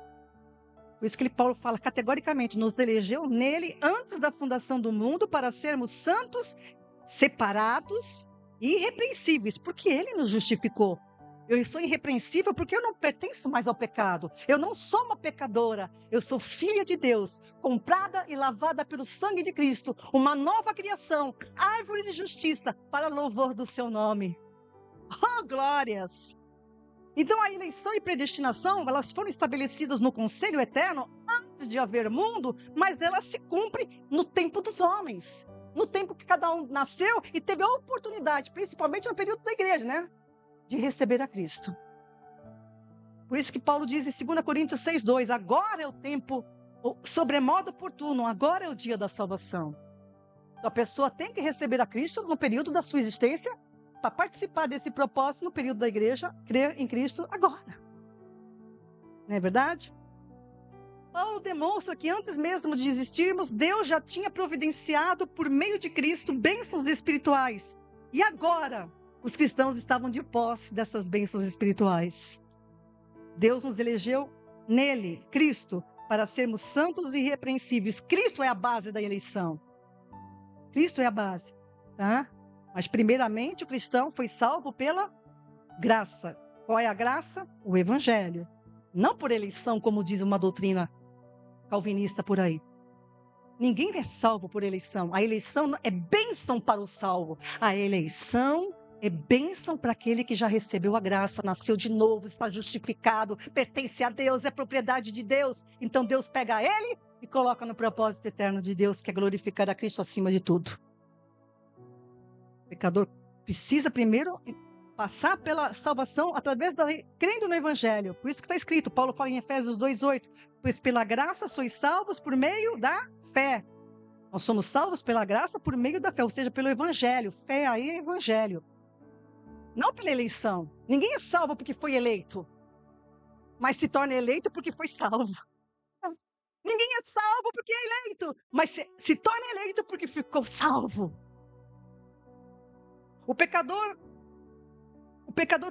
Por isso que Paulo fala categoricamente, nos elegeu nele antes da fundação do mundo para sermos santos, separados e irrepreensíveis, porque ele nos justificou. Eu sou irrepreensível porque eu não pertenço mais ao pecado. Eu não sou uma pecadora. Eu sou filha de Deus, comprada e lavada pelo sangue de Cristo. Uma nova criação, árvore de justiça para louvor do seu nome. Oh, glórias! Então a eleição e predestinação, elas foram estabelecidas no conselho eterno antes de haver mundo, mas elas se cumprem no tempo dos homens. No tempo que cada um nasceu e teve a oportunidade, principalmente no período da igreja, né? De receber a Cristo. Por isso que Paulo diz em 2 Coríntios 6:2, agora é o tempo sobremodo oportuno, agora é o dia da salvação. Então a pessoa tem que receber a Cristo no período da sua existência, para participar desse propósito no período da igreja, crer em Cristo agora. Não é verdade? Paulo demonstra que antes mesmo de existirmos, Deus já tinha providenciado por meio de Cristo bênçãos espirituais. E agora, os cristãos estavam de posse dessas bênçãos espirituais. Deus nos elegeu nele, Cristo, para sermos santos e irrepreensíveis. Cristo é a base da eleição. Cristo é a base, tá? Mas primeiramente o cristão foi salvo pela graça. Qual é a graça? O evangelho. Não por eleição, como diz uma doutrina calvinista por aí. Ninguém é salvo por eleição. A eleição é bênção para o salvo. A eleição é bênção para aquele que já recebeu a graça, nasceu de novo, está justificado, pertence a Deus, é propriedade de Deus. Então Deus pega ele e coloca no propósito eterno de Deus, que é glorificar a Cristo acima de tudo. O pecador precisa primeiro passar pela salvação através crendo no evangelho. Por isso que está escrito, Paulo fala em Efésios 2:8, pois pela graça sois salvos por meio da fé. Nós somos salvos pela graça por meio da fé, ou seja, pelo evangelho. Fé aí é evangelho. Não pela eleição. Ninguém é salvo porque foi eleito, mas se torna eleito porque foi salvo. Ninguém é salvo porque é eleito, mas se torna eleito porque ficou salvo. O pecador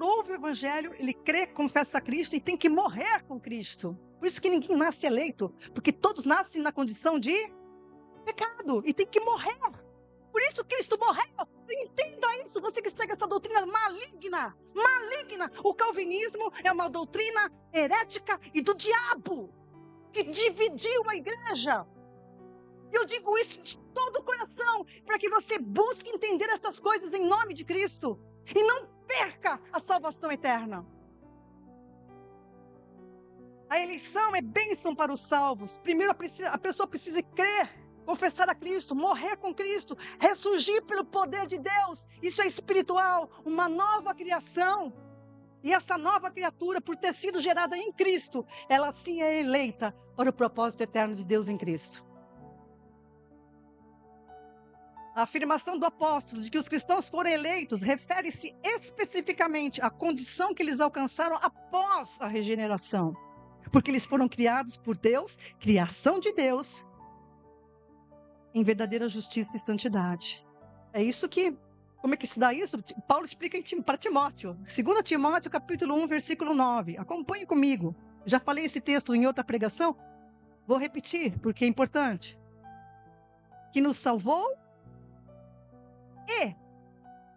ouve o evangelho, ele crê, confessa a Cristo e tem que morrer com Cristo. Por isso que ninguém nasce eleito, porque todos nascem na condição de pecado e tem que morrer. Por isso Cristo morreu. Entenda isso, você que segue essa doutrina maligna. O calvinismo é uma doutrina herética e do diabo, que dividiu a igreja. Eu digo isso de todo o coração, para que você busque entender essas coisas em nome de Cristo e não perca a salvação eterna. A eleição é bênção para os salvos. Primeiro a pessoa precisa crer, confessar a Cristo, morrer com Cristo, ressurgir pelo poder de Deus. Isso é espiritual, uma nova criação. E essa nova criatura, por ter sido gerada em Cristo, ela sim é eleita para o propósito eterno de Deus em Cristo. A afirmação do apóstolo de que os cristãos foram eleitos refere-se especificamente à condição que eles alcançaram após a regeneração. Porque eles foram criados por Deus, criação de Deus, em verdadeira justiça e santidade. É isso que, como é que se dá isso? Paulo explica para Timóteo. 2 Timóteo, capítulo 1, versículo 9. Acompanhe comigo. Já falei esse texto em outra pregação. Vou repetir, porque é importante. Que nos salvou e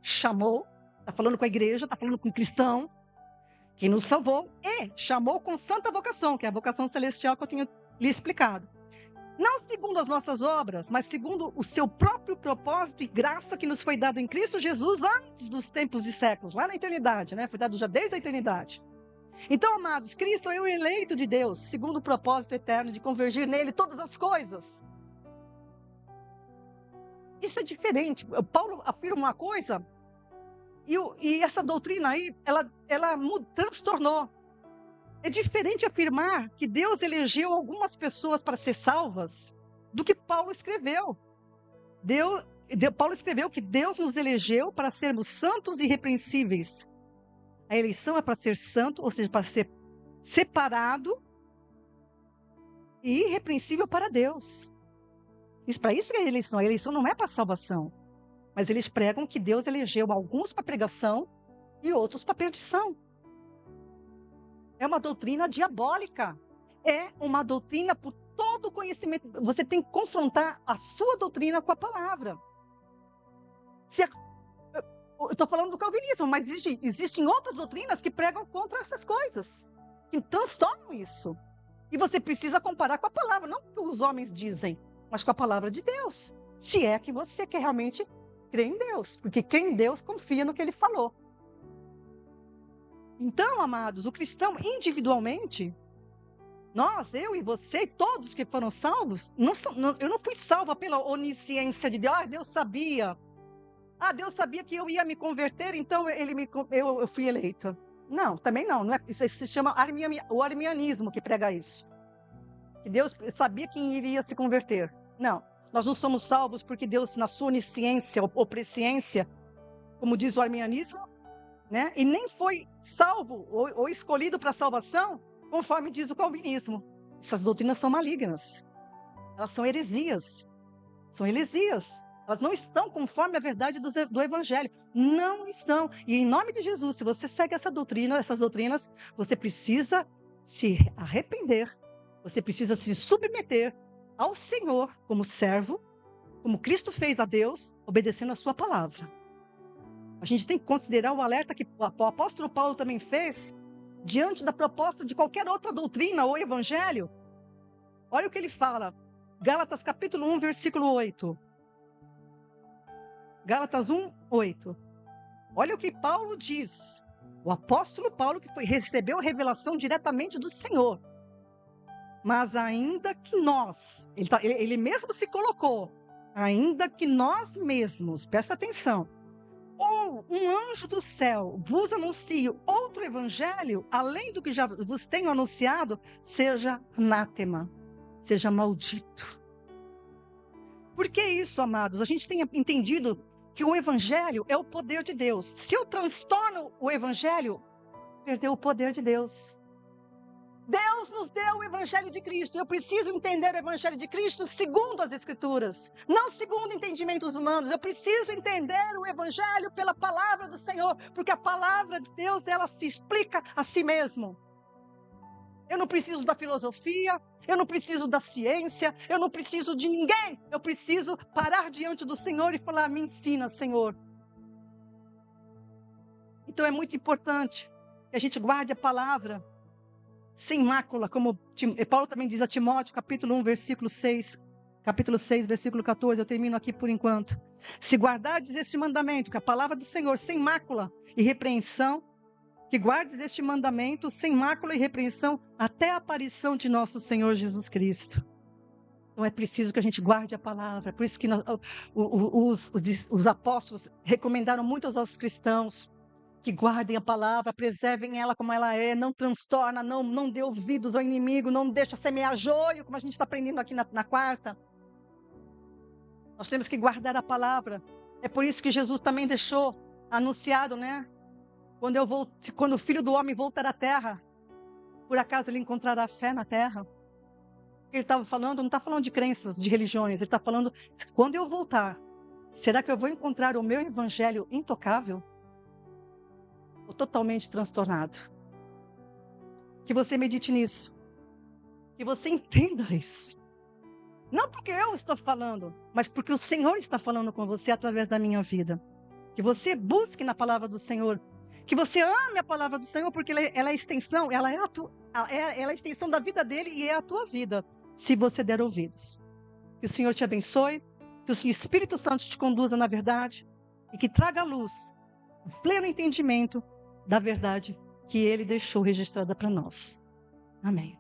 chamou, está falando com a igreja, está falando com o cristão, que nos salvou e chamou com santa vocação, que é a vocação celestial que eu tenho lhe explicado. Não segundo as nossas obras, mas segundo o seu próprio propósito e graça que nos foi dado em Cristo Jesus antes dos tempos e séculos, lá na eternidade, né? Foi dado já desde a eternidade. Então, amados, Cristo é o eleito de Deus, segundo o propósito eterno de convergir nele todas as coisas. Isso é diferente. Paulo afirma uma coisa e essa doutrina aí, ela transtornou. É diferente afirmar que Deus elegeu algumas pessoas para ser salvas do que Paulo escreveu. Paulo escreveu que Deus nos elegeu para sermos santos e irrepreensíveis. A eleição é para ser santo, ou seja, para ser separado e irrepreensível para Deus. Para isso que é a eleição. A eleição não é para salvação. Mas eles pregam que Deus elegeu alguns para pregação e outros para perdição. É uma doutrina diabólica. É uma doutrina por todo conhecimento. Você tem que confrontar a sua doutrina com a palavra. Eu estou falando do calvinismo, mas existem outras doutrinas que pregam contra essas coisas, que transtornam isso. E você precisa comparar com a palavra, não com o que os homens dizem, mas com a palavra de Deus. Se é que você quer realmente crer em Deus, porque quem em Deus confia no que ele falou. Então, amados, o cristão individualmente, nós, eu e você, todos que foram salvos, eu não fui salva pela onisciência de Deus. Deus sabia. Deus sabia que eu ia me converter, então eu fui eleita. Não, também não. Isso se chama o arminianismo que prega isso. Que Deus sabia quem iria se converter. Não, nós não somos salvos porque Deus, na sua onisciência ou presciência, como diz o arminianismo, né? E nem foi salvo ou escolhido para a salvação, conforme diz o calvinismo. Essas doutrinas são malignas. Elas são heresias. São heresias. Elas não estão conforme a verdade do Evangelho. Não estão. E em nome de Jesus, se você segue essas doutrinas, você precisa se arrepender. Você precisa se submeter ao Senhor como servo, como Cristo fez a Deus, obedecendo a sua palavra. A gente tem que considerar o alerta que o apóstolo Paulo também fez diante da proposta de qualquer outra doutrina ou evangelho. Olha o que ele fala. Gálatas capítulo 1, versículo 8. Gálatas 1, 8. Olha o que Paulo diz. O apóstolo Paulo que recebeu a revelação diretamente do Senhor. Mas ainda que nós, ele mesmo se colocou, ainda que nós mesmos, presta atenção, ou um anjo do céu vos anuncie outro evangelho, além do que já vos tenho anunciado, seja anátema, seja maldito. Por que isso, amados? A gente tem entendido que o evangelho é o poder de Deus. Se eu transtorno o evangelho, perdeu o poder de Deus. Deus nos deu o evangelho de Cristo. Eu preciso entender o evangelho de Cristo segundo as escrituras, não segundo entendimentos humanos. Eu preciso entender o evangelho pela palavra do Senhor, porque a palavra de Deus, ela se explica a si mesmo. Eu não preciso da filosofia, eu não preciso da ciência, eu não preciso de ninguém. Eu preciso parar diante do Senhor e falar: me ensina, Senhor. Então é muito importante que a gente guarde a palavra sem mácula, como Paulo também diz a Timóteo, capítulo 1, versículo 6, capítulo 6, versículo 14, eu termino aqui por enquanto. Se guardardes este mandamento, que a palavra do Senhor, sem mácula e repreensão, que guardes este mandamento sem mácula e repreensão até a aparição de nosso Senhor Jesus Cristo. Então é preciso que a gente guarde a palavra, por isso que os apóstolos recomendaram muito aos cristãos, que guardem a palavra, preservem ela como ela é, não transtorna, não dê ouvidos ao inimigo, não deixa semear joio, como a gente está aprendendo aqui na quarta. Nós temos que guardar a palavra. É por isso que Jesus também deixou anunciado, né? Quando o Filho do Homem voltar à terra, por acaso ele encontrará fé na terra? Ele estava falando, não está falando de crenças, de religiões, ele está falando, quando eu voltar, será que eu vou encontrar o meu evangelho intocável? Ou totalmente transtornado? Que você medite nisso. Que você entenda isso. Não porque eu estou falando, mas porque o Senhor está falando com você através da minha vida. Que você busque na palavra do Senhor. Que você ame a palavra do Senhor, porque ela é a extensão, ela é ela é a extensão da vida dele e é a tua vida, se você der ouvidos. Que o Senhor te abençoe, que o Espírito Santo te conduza na verdade e que traga à luz o pleno entendimento da verdade que ele deixou registrada para nós. Amém.